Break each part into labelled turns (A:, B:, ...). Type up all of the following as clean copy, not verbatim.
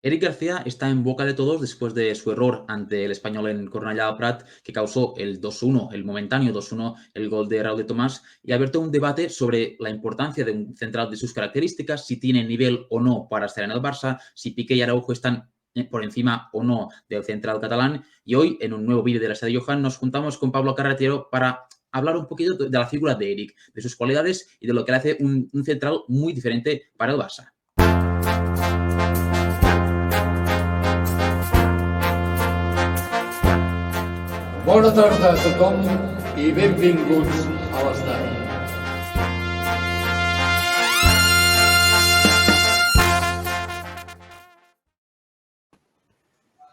A: Eric García está en boca de todos después de su error ante el Español en Cornellà Prat, que causó el 2-1, el momentáneo 2-1, el gol de Raúl de Tomás, y ha abierto un debate sobre la importancia de un central de sus características, si tiene nivel o no para estar en el Barça, si Piqué y Araujo están por encima o no del central catalán. Y hoy, en un nuevo vídeo de la Estadio Johan, nos juntamos con Pablo Carretero para hablar un poquito de la figura de Eric, de sus cualidades y de lo que le hace un central muy diferente para el Barça.
B: Bona tarda a tothom i benvinguts a l'estadi.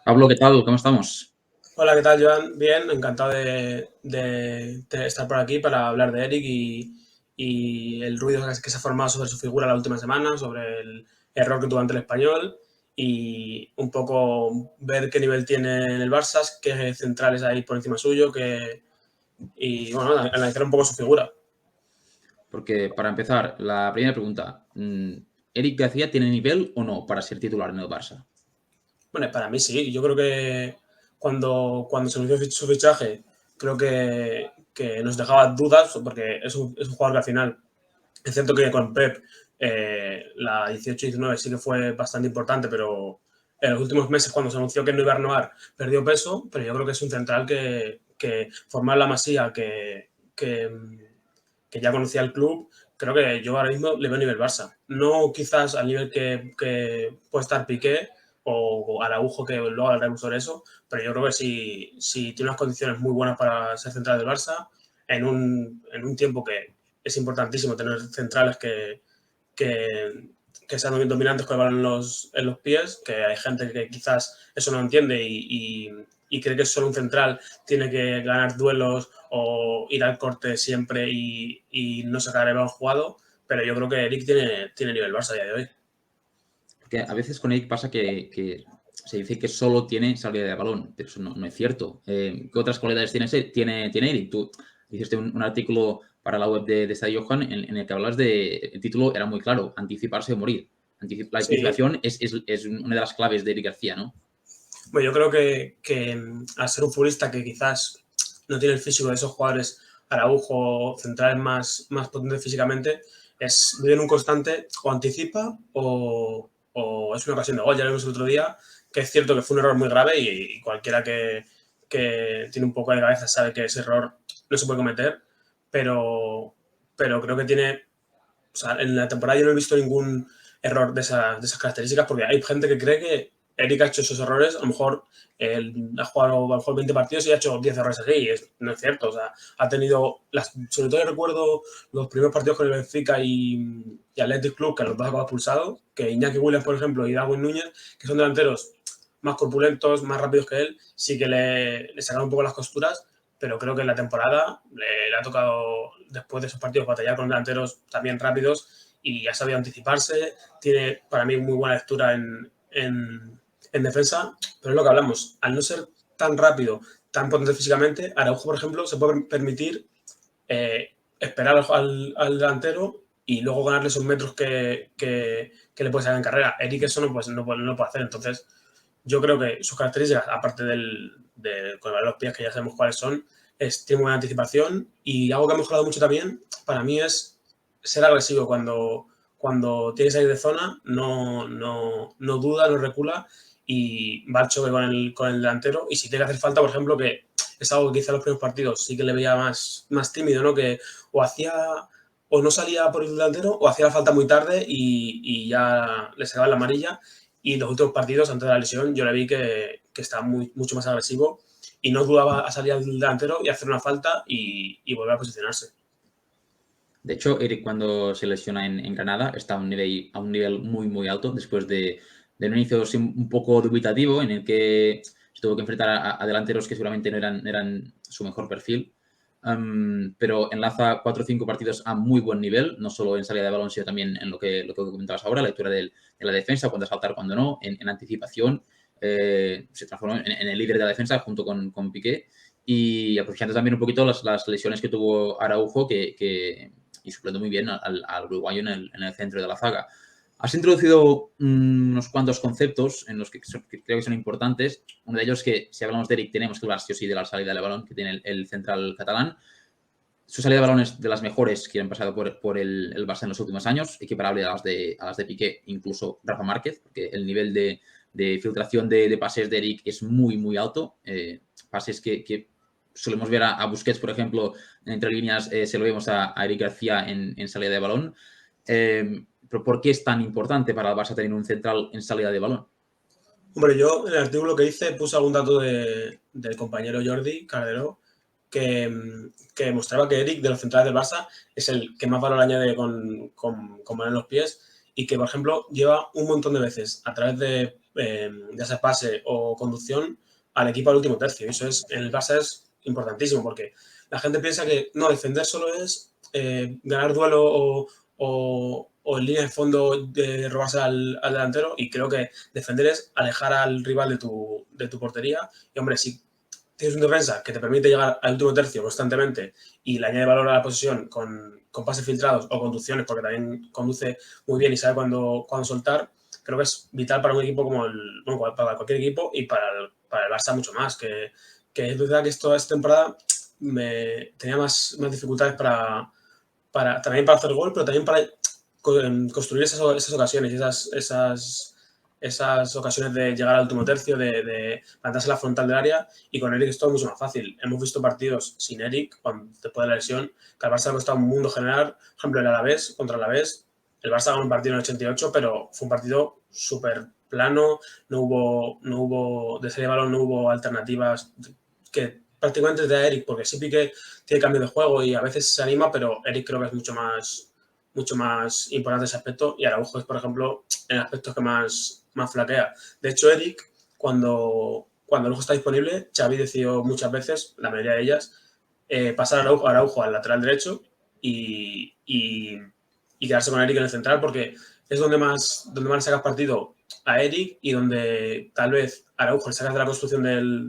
A: Pablo, ¿qué tal? ¿Cómo estamos?
C: Hola, ¿qué tal, Joan? Bien, encantado de estar por aquí para hablar de Eric y el ruido que se ha formado sobre su figura la última semana, sobre el error que tuvo ante el Español y un poco ver qué nivel tiene en el Barça, qué centrales hay por encima suyo, y bueno, analizar un poco su figura.
A: Porque para empezar, la primera pregunta, ¿Eric García tiene nivel o no para ser titular en el Barça?
C: Bueno, para mí sí. Yo creo que cuando se anunció su fichaje, creo que nos dejaba dudas, porque es un jugador que al final, es cierto que con Pep la 18-19 sí que fue bastante importante, pero en los últimos meses, cuando se anunció que no iba a renovar, perdió peso, pero yo creo que es un central que formar la Masía, que ya conocía el club, creo que yo ahora mismo le veo a nivel Barça. No quizás al nivel que puede estar Piqué o Araujo, que luego hablaremos sobre eso, pero yo creo que si tiene unas condiciones muy buenas para ser central del Barça, en un tiempo que es importantísimo tener centrales que sean bien dominantes con el balón en los pies, que hay gente que quizás eso no entiende y cree que solo un central tiene que ganar duelos o ir al corte siempre y no sacar el balón jugado, pero yo creo que Eric tiene nivel Barça a día de hoy.
A: Porque a veces con Eric pasa que se dice que solo tiene salida de balón, pero eso no es cierto. ¿Qué otras cualidades tiene Eric? Tú hiciste un artículo para la web de Estadio Johan en el que hablas de, el título era muy claro, anticiparse o morir. La
C: Sí.
A: anticipación es una de las claves de Eric García, ¿no?
C: Bueno, yo creo que al ser un futbolista que quizás no tiene el físico de esos jugadores Araujo, centrales más potentes físicamente, vive en un constante o anticipa o es una ocasión de gol. Ya lo vimos el otro día, que es cierto que fue un error muy grave y cualquiera que tiene un poco de cabeza sabe que ese error no se puede cometer, pero creo que tiene, o sea, en la temporada yo no he visto ningún error de esas características, porque hay gente que cree que Eric ha hecho esos errores, a lo mejor ha jugado a lo mejor 20 partidos y ha hecho 10 errores así, y no es cierto, o sea, ha tenido, sobre todo yo recuerdo los primeros partidos con el Benfica y Athletic Club, que los dos acabó expulsado, que Iñaki Williams, por ejemplo, y Darwin Núñez, que son delanteros más corpulentos, más rápidos que él, sí que le sacaron un poco las costuras, pero creo que en la temporada le ha tocado, después de esos partidos, batallar con delanteros también rápidos y ha sabido anticiparse. Tiene, para mí, muy buena lectura en defensa, pero es lo que hablamos. Al no ser tan rápido, tan potente físicamente, Araujo, por ejemplo, se puede permitir esperar al delantero y luego ganarle esos metros que le puede sacar en carrera. Eric eso no lo puede hacer. Entonces, yo creo que sus características, aparte con los pies, que ya sabemos cuáles son, tiene buena anticipación y algo que ha mejorado mucho también, para mí, es ser agresivo cuando tiene que salir de zona, no duda, no recula y va al choque con el delantero. Y si tiene que hacer falta, por ejemplo, que es algo que quizá en los primeros partidos sí que le veía más tímido, ¿no? Que o no salía por el delantero o hacía la falta muy tarde y ya le sacaba la amarilla. Y en los últimos partidos, antes de la lesión, yo le vi que estaba mucho más agresivo y no dudaba a salir al delantero y hacer una falta y volver a posicionarse.
A: De hecho, Eric cuando se lesiona en Granada está a un nivel muy, muy alto después de un inicio un poco dubitativo en el que se tuvo que enfrentar a delanteros que seguramente no eran su mejor perfil. Pero enlaza 4 o 5 partidos a muy buen nivel, no solo en salida de balón, sino también en lo que comentabas ahora, la lectura de la defensa, cuándo saltar, cuándo no, en anticipación. Se transformó en el líder de la defensa junto con Piqué y aprovechando también un poquito las lesiones que tuvo Araujo y supliendo muy bien al uruguayo en el centro de la zaga. Has introducido unos cuantos conceptos en los que creo que son importantes. Uno de ellos es que, si hablamos de Eric, tenemos que hablar sí o sí de la salida de balón que tiene el central catalán. Su salida de balón es de las mejores que han pasado por el Barça en los últimos años, equiparable a las de Piqué, incluso Rafa Márquez, porque el nivel de filtración de pases de Eric es muy, muy alto. Pases que solemos ver a Busquets, por ejemplo, entre líneas, se lo vemos a Eric García en salida de balón. Pero ¿por qué es tan importante para el Barça tener un central en salida de balón?
C: Hombre, yo en el artículo que hice puse algún dato del compañero Jordi Carderó que mostraba que Eric, de los centrales del Barça, es el que más valor añade con balón en los pies y que, por ejemplo, lleva un montón de veces a través de ese pase o conducción al equipo al último tercio. Y eso en el Barça es importantísimo porque la gente piensa que no, defender solo es ganar duelo o en línea de fondo de robarse al delantero, y creo que defender es alejar al rival de tu portería. Y hombre, si tienes un defensa que te permite llegar al último tercio constantemente y le añade valor a la posesión con pases filtrados o conducciones, porque también conduce muy bien y sabe cuándo soltar, creo que es vital para un equipo para cualquier equipo, y para el Barça mucho más, que es verdad que esta temporada tenía más dificultades también para hacer gol, pero también para construir esas ocasiones y esas ocasiones de llegar al último tercio, de plantarse la frontal del área, y con Eric es todo mucho más fácil. Hemos visto partidos sin Eric, después de la lesión, que al Barça le ha costado un mundo generar. Por ejemplo, el Alavés, contra el Alavés, el Barça ganó un partido en el 88, pero fue un partido súper plano, no hubo de serie de balón, no hubo alternativas que prácticamente te da Eric, porque sí Piqué tiene cambio de juego y a veces se anima, pero Eric creo que es mucho más importante ese aspecto, y Araujo es, por ejemplo, en aspectos que más flaquea. De hecho, Eric, cuando Araujo está disponible, Xavi decidió muchas veces, la mayoría de ellas, pasar a Araujo al lateral derecho y quedarse con Eric en el central, porque es donde más sacas partido a Eric y donde tal vez Araujo le sacas de la construcción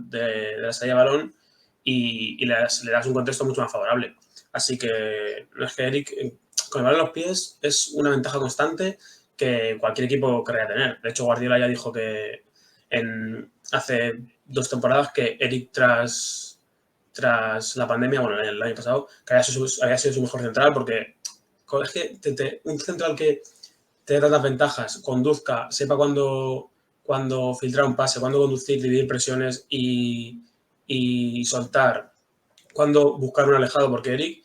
C: de la salida de balón y le das un contexto mucho más favorable. Así que no es que Eric, con el balón en los pies, es una ventaja constante que cualquier equipo querría tener. De hecho, Guardiola ya dijo que hace 2 temporadas que Eric, tras la pandemia, bueno, el año pasado, que había sido su mejor central, porque es que un central que te dé tantas ventajas, conduzca, sepa cuándo filtrar un pase, cuándo conducir, dividir presiones y soltar, cuándo buscar un alejado, porque Eric,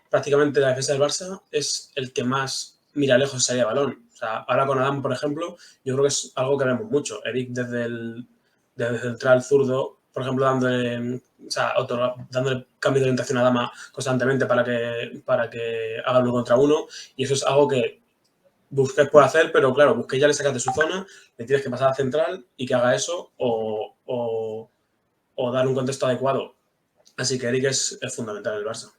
C: prácticamente la defensa del Barça, es el que más mira lejos salida de balón. O sea, ahora con Adam, por ejemplo, yo creo que es algo que vemos mucho. Eric desde el central zurdo, por ejemplo, dándole cambio de orientación a Dama constantemente para que haga 1 contra 1, y eso es algo que Busquets puede hacer, pero claro, Busquets ya le sacas de su zona, le tienes que pasar a central y que haga eso o dar un contexto adecuado. Así que Eric es fundamental en el Barça.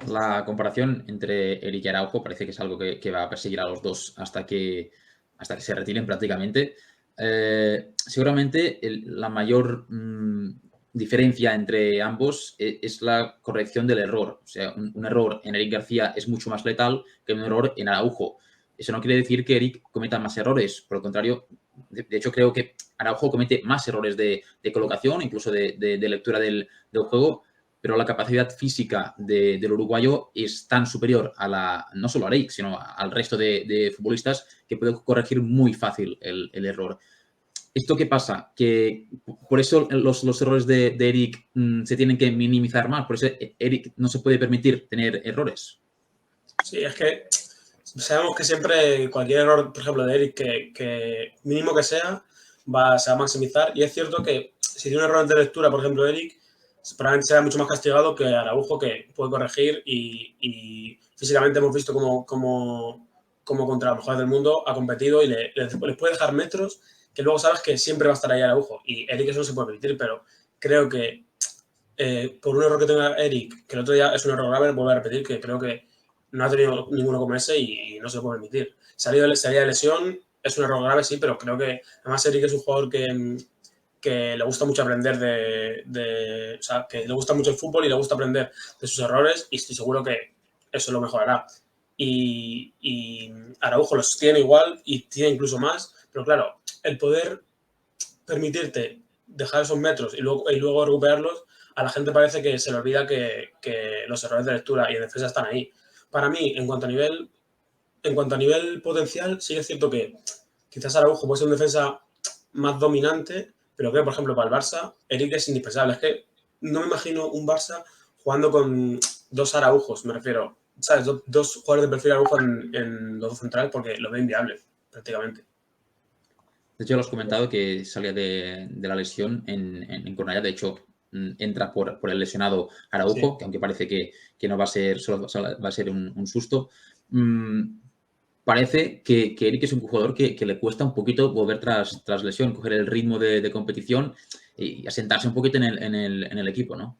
A: La comparación entre Eric y Araujo parece que es algo que va a perseguir a los dos hasta que se retiren prácticamente. Seguramente la mayor diferencia entre ambos es la corrección del error. O sea, un error en Eric García es mucho más letal que un error en Araujo. Eso no quiere decir que Eric cometa más errores. Por el contrario, de hecho, creo que Araujo comete más errores de colocación, incluso de lectura del juego, pero la capacidad física del uruguayo es tan superior no solo a Eric, sino al resto de futbolistas, que puede corregir muy fácil el error. ¿Esto qué pasa? Que por eso los errores de Eric se tienen que minimizar más, por eso Eric no se puede permitir tener errores.
C: Sí, es que sabemos que siempre cualquier error, por ejemplo, de Eric, que mínimo que sea, se va a maximizar, y es cierto que si tiene un error de lectura, por ejemplo, Eric, probablemente será mucho más castigado que Araujo, que puede corregir, y físicamente hemos visto cómo contra los mejores del mundo ha competido y les puede dejar metros que luego sabes que siempre va a estar ahí Araujo, y Eric eso no se puede permitir, pero creo que por un error que tenga Eric, que el otro día es un error grave, vuelvo a repetir que creo que no ha tenido ninguno como ese y no se puede permitir. Salida de lesión es un error grave, sí, pero creo que además Eric es un jugador que le gusta mucho aprender o sea, que le gusta mucho el fútbol y le gusta aprender de sus errores, y estoy seguro que eso lo mejorará. y Araujo los tiene igual y tiene incluso más, pero claro, el poder permitirte dejar esos metros y luego recuperarlos, a la gente parece que se le olvida que los errores de lectura y de defensa están ahí. Para mí, en cuanto a nivel potencial, sí es cierto que quizás Araujo puede ser un defensa más dominante, pero creo, por ejemplo, para el Barça, Eric es indispensable. Es que no me imagino un Barça jugando con dos Araujos, me refiero, ¿sabes? Dos jugadores de perfil Araujo en los dos centrales porque lo veo inviable, prácticamente.
A: De hecho, lo has comentado que salía de la lesión en Cornellá. De hecho, entra por el lesionado Araujo,
C: Sí.
A: que aunque parece que no va a ser, solo va a ser un susto. Parece que Eric es un jugador que le cuesta un poquito volver tras lesión, coger el ritmo de competición y asentarse un poquito en el equipo, ¿no?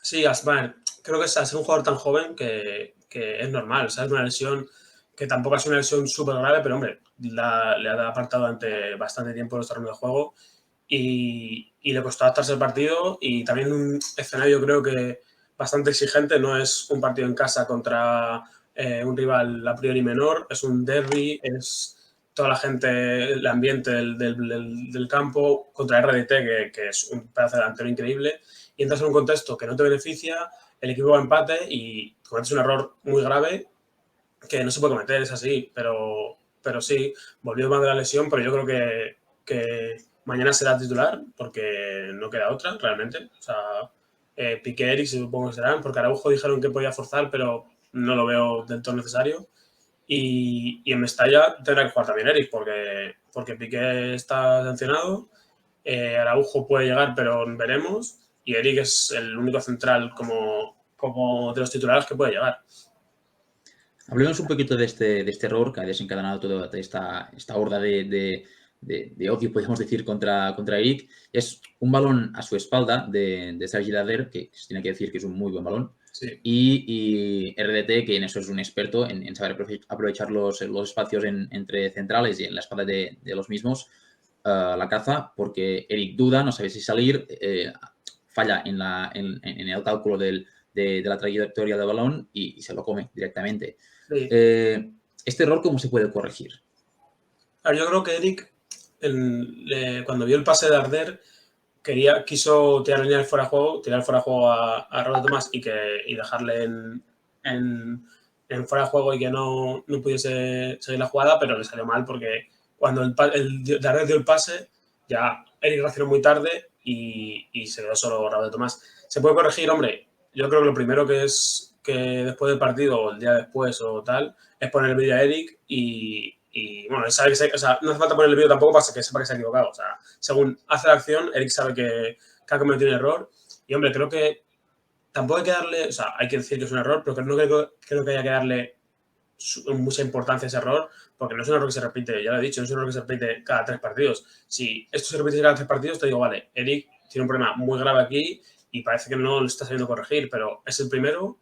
C: Sí, Asmar, creo que es un jugador tan joven que es normal, ¿sabes? Una lesión que tampoco ha sido una lesión súper grave, pero hombre, le ha apartado durante bastante tiempo de los terrenos de juego y le costó adaptarse al partido y también un escenario creo que bastante exigente, no es un partido en casa contra un rival a priori menor, es un derby, es toda la gente, el ambiente del campo contra RDT, que es un pedazo de delantero increíble, y entras en un contexto que no te beneficia, el equipo va a empate y cometes un error muy grave que no se puede cometer, es así, pero sí, volvió más de la lesión, pero yo creo que mañana será titular porque no queda otra, realmente. O sea, Piqué, Eric supongo que serán, porque Araujo dijeron que podía forzar, pero no lo veo del todo necesario. Y en Mestalla tendrá que jugar también Eric, porque Piqué está sancionado, Araujo puede llegar, pero veremos, y Eric es el único central como de los titulares que puede llegar.
A: Hablemos un poquito de este error que ha desencadenado toda esta horda de odio, podríamos decir, contra Eric. Es un balón a su espalda de Sergi Darder, que se tiene que decir que es un muy buen balón.
C: Sí.
A: Y RDT, que en eso es un experto, en saber aprovechar los espacios entre centrales y en la espalda de los mismos, la caza, porque Eric duda, no sabe si salir, falla en el cálculo de la trayectoria del balón y se lo come directamente.
C: Sí.
A: ¿Este error cómo se puede corregir?
C: A ver, yo creo que Eric, cuando vio el pase de Arder, quiso tirar el fuera de juego, tirar fuera de juego a Roberto Tomás y dejarle en fuera de juego y que no pudiese seguir la jugada, pero le salió mal porque cuando Darder dio el pase, ya Eric reaccionó muy tarde y se quedó solo Roberto Tomás. ¿Se puede corregir? Hombre, yo creo que lo primero que es que después del partido o el día después o tal, es poner el vídeo a Eric y bueno, él sabe que o sea, no hace falta poner el vídeo tampoco para que sepa que se ha equivocado. O sea, según hace la acción, Eric sabe que ha cometido un error. Y hombre, creo que tampoco hay que darle, o sea, hay que decir que es un error, pero no creo que haya que darle mucha importancia a ese error, porque no es un error que se repite, ya lo he dicho, no es un error que se repite cada 3 partidos. Si esto se repite cada 3 partidos, te digo, vale, Eric tiene un problema muy grave aquí y parece que no lo está sabiendo corregir, pero es el primero.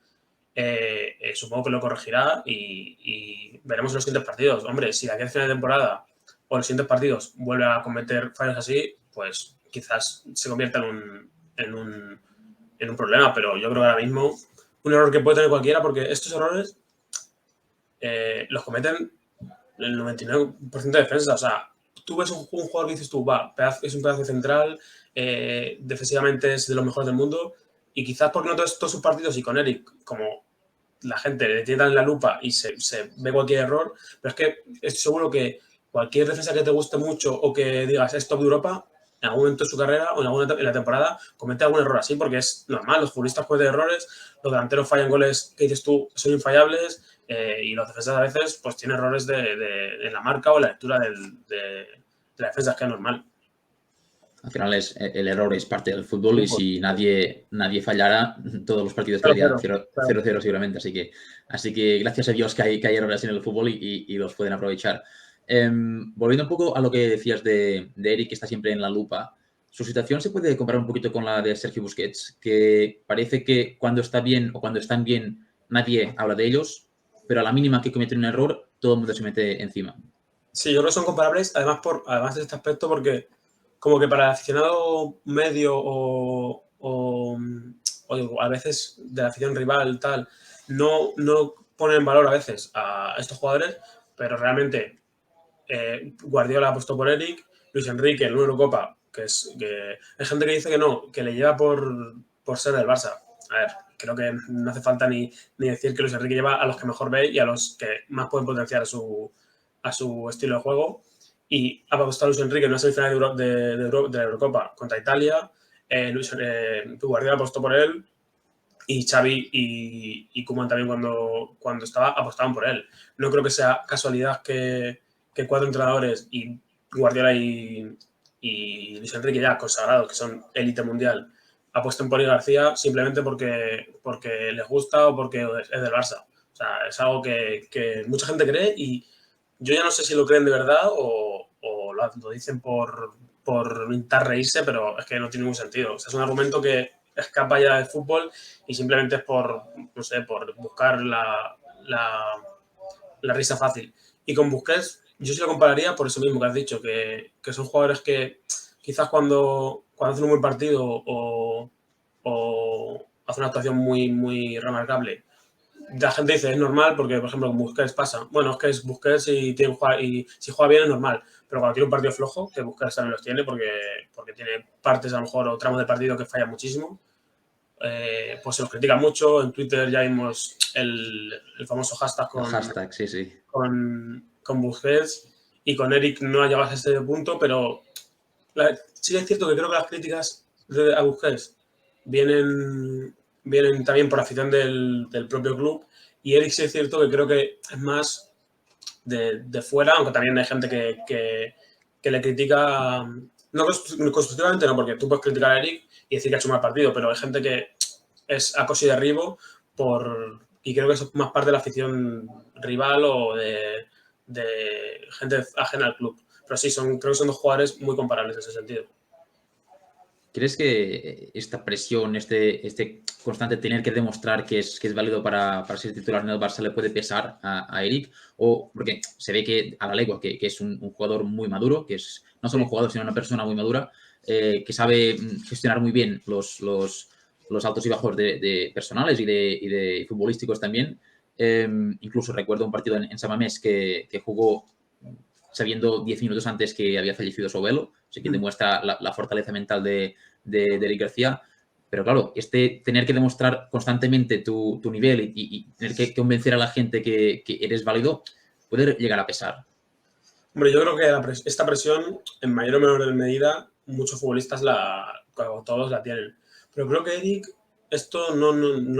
C: Supongo que lo corregirá y veremos en los siguientes partidos. Hombre, si de aquí al final de temporada o en los siguientes partidos vuelve a cometer fallos así, pues quizás se convierta en un problema, pero yo creo que ahora mismo un error que puede tener cualquiera, porque estos errores los cometen el 99% de defensa. O sea, tú ves un jugador que dices tú, es un pedazo central, defensivamente es de los mejores del mundo, y quizás porque no todos sus partidos y con Eric, como la gente le tiene en la lupa y se ve cualquier error, pero es que estoy seguro que cualquier defensa que te guste mucho o que digas es top de Europa, en algún momento de su carrera o en la temporada comete algún error así, porque es normal, los futbolistas cometen errores, los delanteros fallan goles que dices tú son infallables, y los defensas a veces pues tienen errores en la marca o en la lectura de la defensa, es que es normal.
A: Al final el error es parte del fútbol y si nadie fallara, todos los partidos
C: Claro,
A: quedarían
C: claro.
A: 0-0 seguramente. Así que gracias a Dios que hay errores en el fútbol y los pueden aprovechar. Volviendo un poco a lo que decías de Eric, que está siempre en la lupa, su situación se puede comparar un poquito con la de Sergio Busquets, que parece que cuando está bien o cuando están bien nadie habla de ellos, pero a la mínima que cometen un error, todo el mundo se mete encima.
C: Sí, yo creo que son comparables, además de este aspecto, porque como que para el aficionado medio o a veces de la afición rival tal, no ponen en valor a veces a estos jugadores, pero realmente Guardiola apostó por Eric, Luis Enrique en la Eurocopa, que hay gente que dice que no, que le lleva por ser del Barça. A ver, creo que no hace falta ni decir que Luis Enrique lleva a los que mejor ve y a los que más pueden potenciar a su estilo de juego. Y ha apostado Luis Enrique en una semifinal de la Eurocopa contra Italia. Guardiola apostó por él y Xavi y Koeman también cuando estaba apostaban por él. No creo que sea casualidad que 4 entrenadores y Guardiola y Luis Enrique ya consagrados, que son élite mundial, apuesten por Eric García simplemente porque les gusta o porque es del Barça. O sea, es algo que mucha gente cree y yo ya no sé si lo creen de verdad o lo dicen por intentar reírse, pero es que no tiene ningún sentido. O sea, es un argumento que escapa ya del fútbol y simplemente es por buscar la risa fácil. Y con Busquets, yo sí lo compararía por eso mismo que has dicho, que son jugadores que quizás cuando hacen un buen partido o hacen una actuación muy, muy remarcable, la gente dice es normal porque, por ejemplo, con Busquets pasa. Bueno, es que es Busquets y si juega bien es normal. Pero cuando tiene un partido flojo, que Busquets también los tiene porque tiene partes a lo mejor o tramos de partido que falla muchísimo, pues se los critica mucho. En Twitter ya vimos el famoso hashtag con Busquets y con Eric no ha llegado a ese punto, pero sí es cierto que creo que las críticas a Busquets vienen también por afición del propio club y Eric sí es cierto que creo que es más de fuera, aunque también hay gente que le critica, no constructivamente, no, porque tú puedes criticar a Eric y decir que ha hecho un mal partido, pero hay gente que es acoso y derribo y creo que es más parte de la afición rival o de gente ajena al club. Pero sí, creo que son dos jugadores muy comparables en ese sentido.
A: ¿Crees que esta presión, este constante tener que demostrar que es válido para ser titular en el Barça le puede pesar a Eric? O porque se ve que a la legua que es un jugador muy maduro, que es no solo un jugador, sino una persona muy madura, que sabe gestionar muy bien los altos y bajos de personales y de futbolísticos también. Incluso recuerdo un partido en San Mamés que jugó sabiendo 10 minutos antes que había fallecido su abuelo, o sea, que demuestra la fortaleza mental de Eric García. Pero claro, tener que demostrar constantemente tu nivel y tener que convencer a la gente que eres válido puede llegar a pesar.
C: Hombre, yo creo que esta presión, en mayor o menor medida, muchos futbolistas todos la tienen. Pero creo que Eric, esto no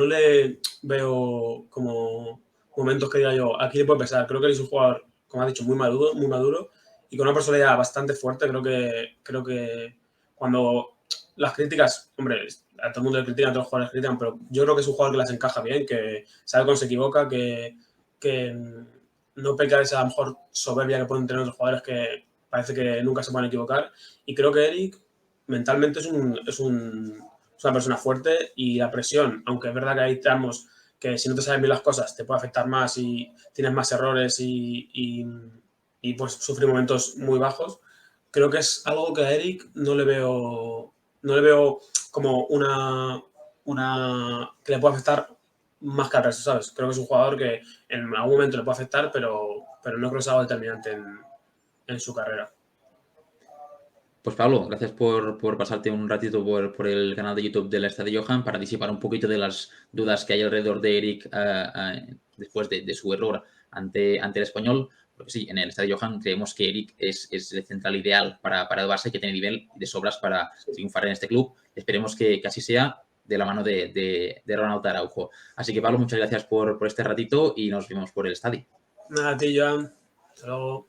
C: le veo como momentos que diga yo, aquí le puede pesar. Creo que él es un jugador, como has dicho, muy maduro y con una personalidad bastante fuerte. Creo que cuando las críticas, hombre, a todo el mundo le critican, a todos los jugadores critican, pero yo creo que es un jugador que las encaja bien, que sabe cuando se equivoca, que no peca de esa a lo mejor soberbia que pueden tener otros jugadores que parece que nunca se pueden equivocar. Y creo que Eric mentalmente es una persona fuerte y la presión, aunque es verdad que hay tramos que si no te saben bien las cosas te puede afectar más y tienes más errores y pues sufrir momentos muy bajos, creo que es algo que a Eric no le veo como una que le pueda afectar más que al resto, ¿sabes? Creo que es un jugador que en algún momento le puede afectar, pero no creo que sea algo determinante en su carrera.
A: Pues Pablo, gracias por pasarte un ratito por el canal de YouTube del Estadio Johan para disipar un poquito de las dudas que hay alrededor de Eric después de su error ante el Español. Porque sí, en el Estadio Johan creemos que Eric es el central ideal para el Barça y que tiene nivel de sobras para triunfar en este club. Esperemos que así sea de la mano de Ronald Araujo. Así que Pablo, muchas gracias por este ratito y nos vemos por el estadio.
C: Nada, a ti, Joan. Hasta luego.